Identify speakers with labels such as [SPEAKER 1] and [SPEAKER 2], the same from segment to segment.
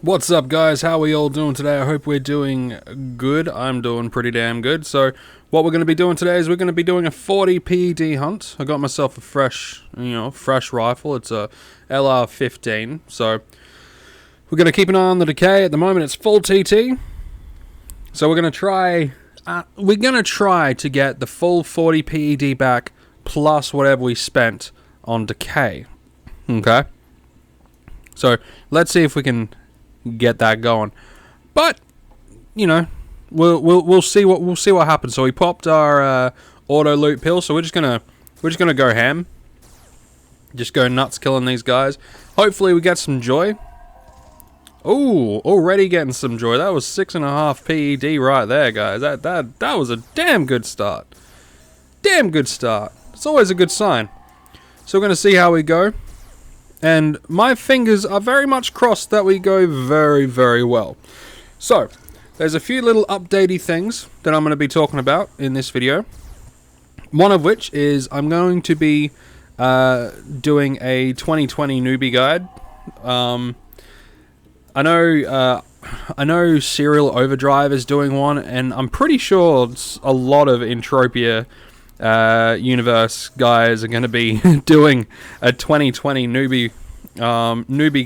[SPEAKER 1] What's up, guys? How are we all doing today? I hope we're doing good. I'm doing pretty damn good. So what we're going to be doing today is we're going to be doing a 40 PED hunt. I got myself a fresh rifle. It's a LR15. So we're going to keep an eye on the decay. At the moment it's full TT. So we're going to try to get the full 40 PED back plus whatever we spent on decay. Okay? So let's see if we can get that going, but we'll see what happens. So we popped our auto loot pill, so we're just gonna go ham, just go nuts killing these guys. Hopefully we get some joy. Oh, already getting some joy. That was 6.5 PED right there, guys. That was a damn good start. It's always a good sign. So we're gonna see how we go. And my fingers are very much crossed that we go very, very well. So, there's a few little updatey things that I'm going to be talking about in this video. One of which is I'm going to be doing a 2020 newbie guide. I know Serial Overdrive is doing one, and I'm pretty sure a lot of Entropia universe guys are going to be doing a 2020 newbie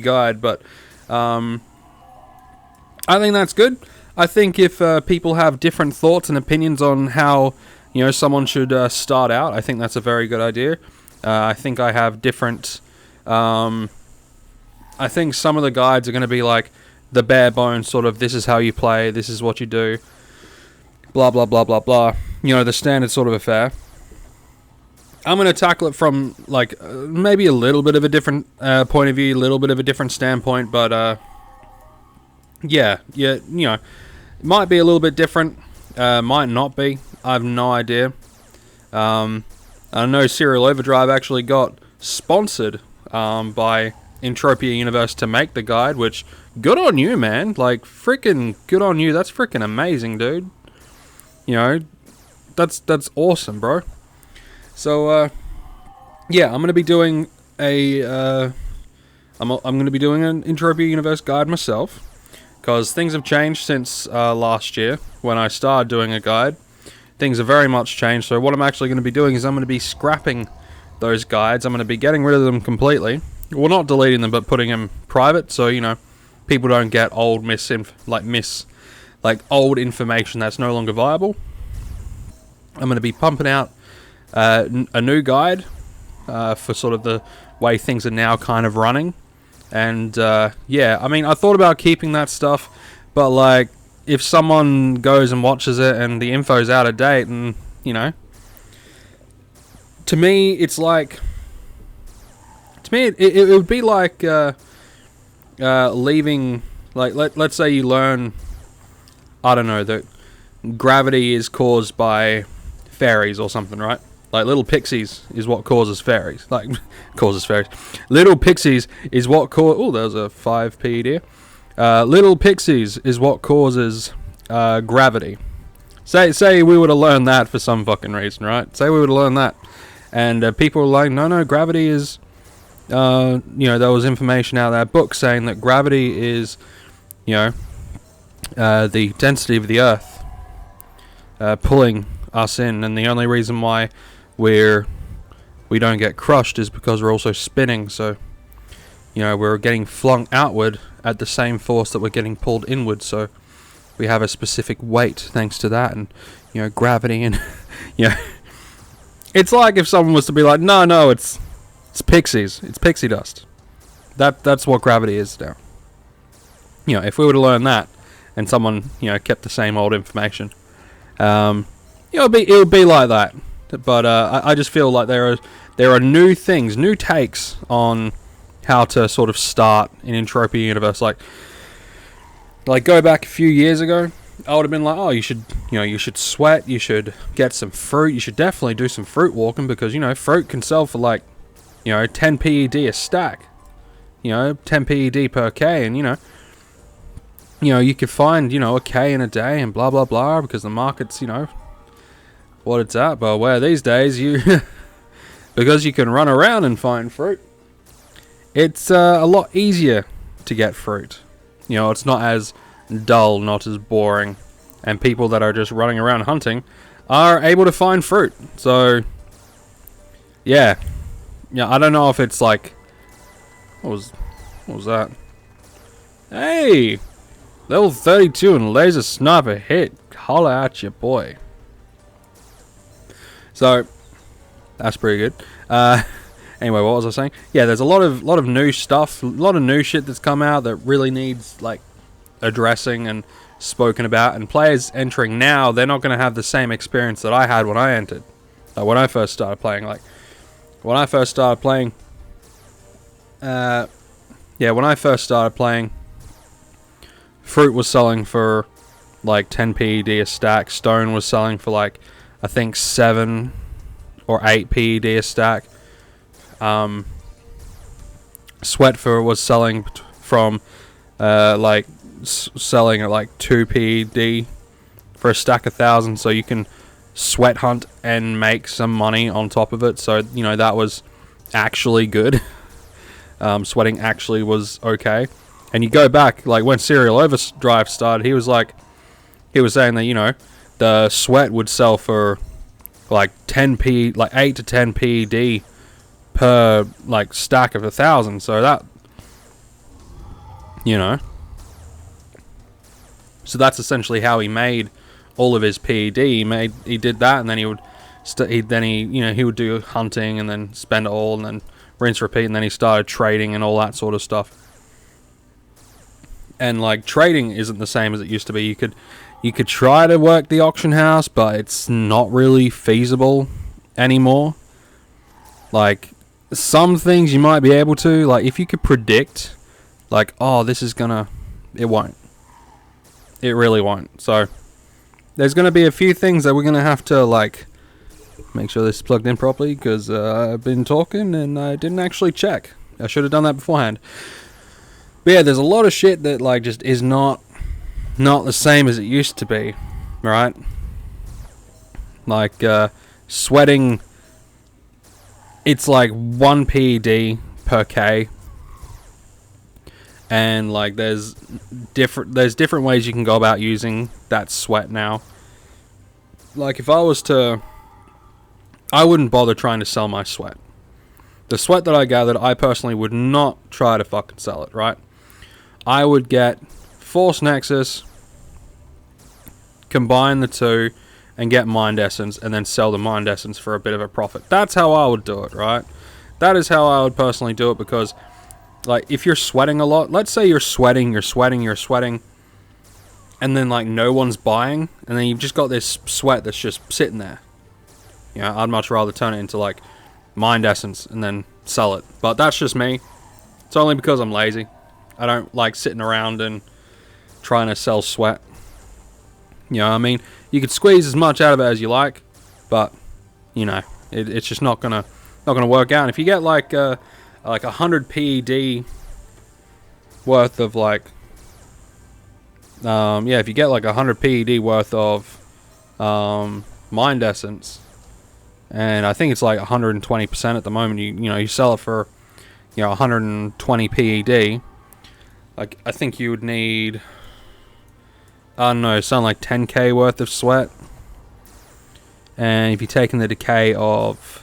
[SPEAKER 1] guide, but I think that's good. I think if people have different thoughts and opinions on how someone should start out, I think that's a very good idea. I think I have different. I think some of the guides are going to be like the bare bones sort of. This is how you play. This is what you do. Blah blah blah blah blah. The standard sort of affair. I'm going to tackle it from, maybe a little bit of a different point of view, a little bit of a different standpoint, but, it might be a little bit different, might not be, I have no idea. I know Serial Overdrive actually got sponsored by Entropia Universe to make the guide, which, good on you, man, freaking good on you, that's freaking amazing, dude. That's awesome, bro. So, I'm going to be doing I'm going to be doing an Entropia Universe guide myself, because things have changed since last year when I started doing a guide. Things have very much changed, so what I'm actually going to be doing is I'm going to be scrapping those guides. I'm going to be getting rid of them completely. Well, not deleting them, but putting them private, so, people don't get old old information that's no longer viable. I'm going to be pumping out a new guide for sort of the way things are now kind of running, and I thought about keeping that stuff, but if someone goes and watches it and the info's out of date, and to me it's it would be like leaving, let's say you learn, I don't know, that gravity is caused by fairies or something, right? Little pixies is what causes fairies. Little pixies is what cause. Oh, there's a 5 PED. Little pixies is what causes gravity. Say we would have learned that for some fucking reason, right? Say we would have learned that, and people were like, no, gravity is. There was information out of that book saying that gravity is, the density of the Earth pulling us in, and the only reason why we don't get crushed is because we're also spinning, so we're getting flung outward at the same force that we're getting pulled inward, so we have a specific weight thanks to that, and gravity, and it's like if someone was to be like, no, it's pixies, it's pixie dust. That's what gravity is now. If we were to learn that and someone kept the same old information, it would be like that. But I just feel like there are new things, new takes on how to sort of start in Entropia Universe. Like go back a few years ago, I would have been like, oh, you should sweat, you should get some fruit, you should definitely do some fruit walking, because fruit can sell for 10 PED a stack, 10 PED per K, and you could find a K in a day and blah blah blah, because the market's what it's at. But where these days because you can run around and find fruit, it's a lot easier to get fruit. You know, it's not as dull, not as boring, and people that are just running around hunting are able to find fruit. So, yeah. Yeah, I don't know if it's like... What was that? Hey! Level 32 and laser sniper hit. Holla at your boy. So, that's pretty good. Anyway, what was I saying? Yeah, there's a lot of new stuff, a lot of new shit that's come out that really needs, like, addressing and spoken about. And players entering now, they're not going to have the same experience that I had when I entered. Like, when I first started playing. Like, when I first started playing... when I first started playing, fruit was selling for like 10 PED a stack. Stone was selling for like, I think 7 or 8 PED a stack. Sweat was selling from selling at like 2 PED for a stack 1,000, so you can sweat hunt and make some money on top of it. So, you know, that was actually good. Sweating actually was okay. And you go back, like when Serial Overdrive started, he was saying that, you know, the sweat would sell for like 8 to 10 PED per like stack of 1,000. So that, you know, so that's essentially how he made all of his PED. He did that, and then he would he would do hunting and then spend it all and then rinse repeat, and then he started trading and all that sort of stuff. And like trading isn't the same as it used to be. You could try to work the auction house, but it's not really feasible anymore. Like some things you might be able to, like if you could predict like, oh, this is gonna, it won't. It really won't. So there's gonna be a few things that we're gonna have to like make sure this is plugged in properly, because I've been talking and I didn't actually check. I should have done that beforehand. But yeah, there's a lot of shit that like just is not the same as it used to be, right? Like sweating, it's like 1 PED per K, and like there's different ways you can go about using that sweat now. Like if I wouldn't bother trying to sell my sweat. The sweat that I gathered, I personally would not try to fucking sell it, right? I would get Force Nexus, combine the two, and get Mind Essence, and then sell the Mind Essence for a bit of a profit. That's how I would do it, right? That is how I would personally do it, because, like, if you're sweating a lot, let's say you're sweating, and then, like, no one's buying, and then you've just got this sweat that's just sitting there. You know, I'd much rather turn it into, like, Mind Essence and then sell it. But that's just me. It's only because I'm lazy. I don't like sitting around and trying to sell sweat. You know what I mean? You could squeeze as much out of it as you like, but you know, it's just not gonna work out. And if you get like 100 PED worth of like, if you get like 100 PED worth of Mind Essence, and I think it's like 120% at the moment. You sell it for 120 PED. Like I think you would need, I don't know, something like 10k worth of sweat. And if you're taking the decay of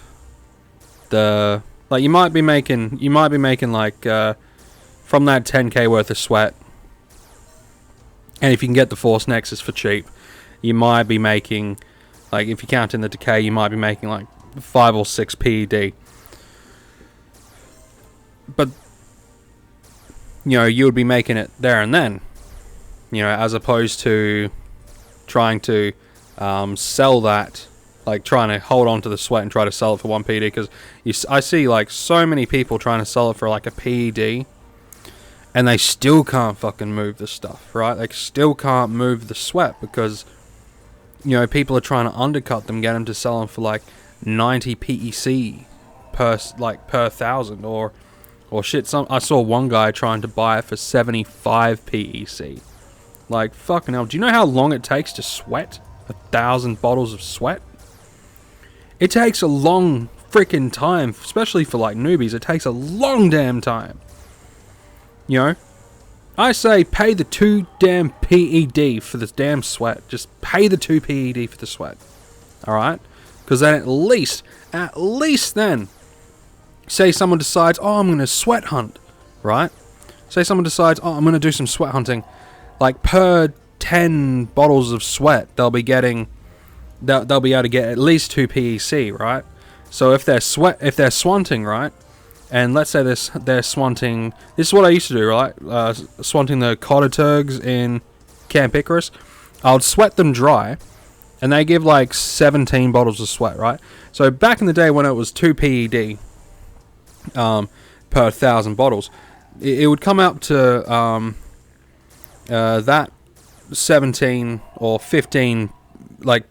[SPEAKER 1] the, like you might be making like from that 10k worth of sweat. And if you can get the Force Nexus for cheap, you might be making, like if you count in the decay, you might be making like 5 or 6 PED. But you would be making it there and then, as opposed to trying to sell that, like trying to hold on to the sweat and try to sell it for 1 PED, because I see like so many people trying to sell it for like a PED, and they still can't fucking move the stuff, right? They still can't move the sweat because people are trying to undercut them, get them to sell them for like 90 PEC per 1,000 or shit. I saw one guy trying to buy it for 75 PEC. Like fucking hell. Do you know how long it takes to sweat 1,000 bottles of sweat? It takes a long freaking time, especially for like newbies. It takes a long damn time. I say pay the 2 damn PED for this damn sweat. Just pay the 2 PED for the sweat. Alright? Because then at least then, say someone decides, oh, I'm going to sweat hunt. Right? Say someone decides, oh, I'm going to do some sweat hunting. Like, per 10 bottles of sweat, they'll be able to get at least 2 PEC, right? So if they're swanting, right? And let's say they're swanting. This is what I used to do, right? Swanting the Cottaturgs in Camp Icarus. I would sweat them dry, and they give like 17 bottles of sweat, right? So back in the day when it was 2 PED per 1,000 bottles, it would come out to that 17 or 15 like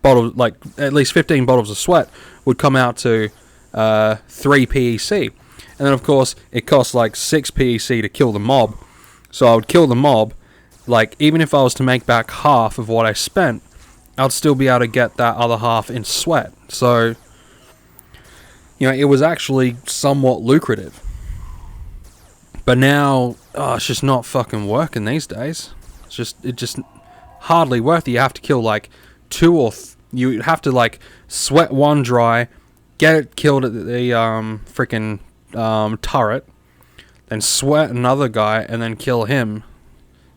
[SPEAKER 1] bottles, like at least 15 bottles of sweat would come out to 3 PEC. And then of course it costs like 6 PEC to kill the mob. So I would kill the mob, like even if I was to make back half of what I spent, I'd still be able to get that other half in sweat. So, you know, it was actually somewhat lucrative. But now, it's just not fucking working these days. It just hardly worth it. You have to kill like 2 or you have to like sweat one dry, get it killed at the freaking turret, then sweat another guy and then kill him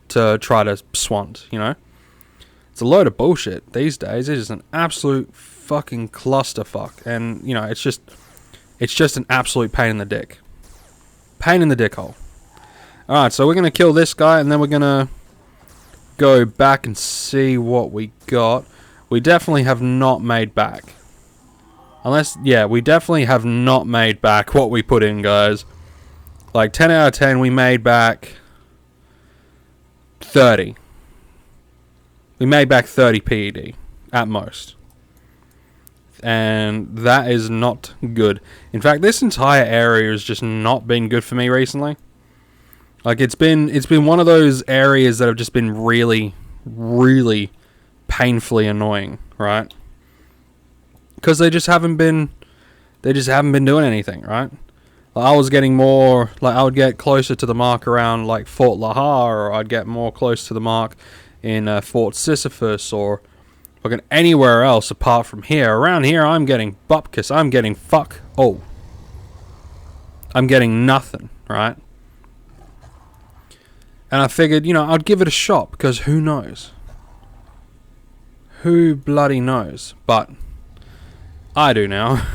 [SPEAKER 1] to try to swant, you know? It's a load of bullshit these days. It is an absolute fucking clusterfuck. And, you know, it's just an absolute pain in the dick. Pain in the dick hole. Alright, so we're going to kill this guy and then we're going to go back and see what we got. We definitely have not made back. We definitely have not made back what we put in, guys. Like, 10 out of 10, we made back 30. We made back 30 PED, at most. And that is not good. In fact, this entire area has just not been good for me recently. Like, it's been one of those areas that have just been really, really painfully annoying, right? Because they just haven't been doing anything, right? Like, I was getting more, like, I would get closer to the mark around, like, Fort Lahar, or I'd get more close to the mark in Fort Sisyphus, or fucking anywhere else apart from here. Around here, I'm getting bupkis. I'm getting fuck. Oh. I'm getting nothing, right? And I figured, you know, I'd give it a shot, because who knows? Who bloody knows? But I do now.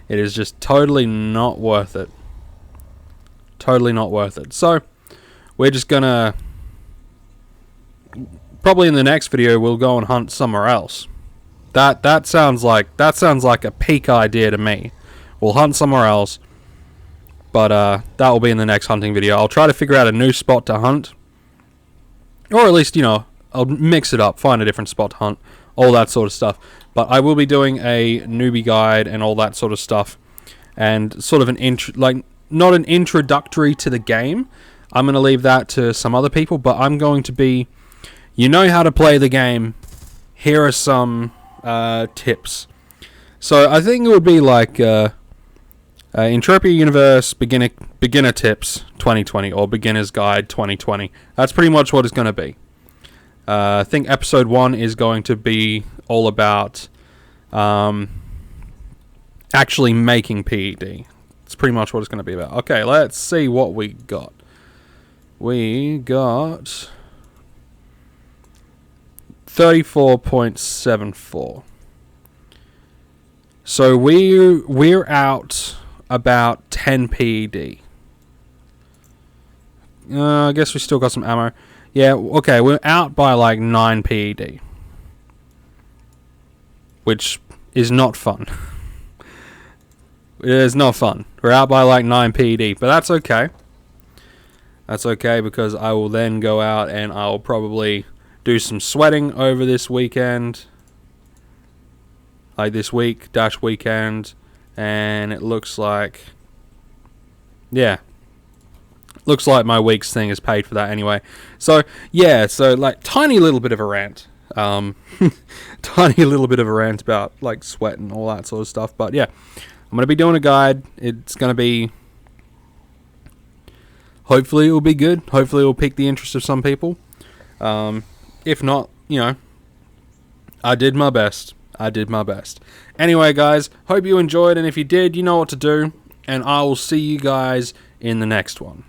[SPEAKER 1] It is just totally not worth it. Totally not worth it. So, we're just gonna... Probably in the next video, we'll go and hunt somewhere else. That sounds like a peak idea to me. We'll hunt somewhere else. But that will be in the next hunting video. I'll try to figure out a new spot to hunt. Or at least, you know, I'll mix it up, find a different spot to hunt, all that sort of stuff. But I will be doing a newbie guide and all that sort of stuff. And sort of not an introductory to the game. I'm going to leave that to some other people, but I'm going to be, you know how to play the game. Here are some tips. So I think it would be like Entropia Universe beginner tips 2020 or beginner's guide 2020. That's pretty much what it's going to be. I think episode 1 is going to be all about actually making PED. It's pretty much what it's going to be about. Okay, let's see what we got. We got 34.74. So we're out about 10 PED. I guess we still got some ammo. Yeah, okay, we're out by like 9 PED. Which is not fun. It is not fun. We're out by like 9 PED, but that's okay. That's okay, because I will then go out and I'll probably do some sweating over this weekend. Like this weekend. And it looks like... Yeah. Looks like my week's thing is paid for that anyway. So, yeah, so like tiny little bit of a rant. Tiny little bit of a rant about like sweat and all that sort of stuff. But yeah, I'm going to be doing a guide. It's going to be Hopefully it will be good. Hopefully it will pique the interest of some people. If not, I did my best. I did my best. Anyway, guys, hope you enjoyed, and if you did, you know what to do, and I will see you guys in the next one.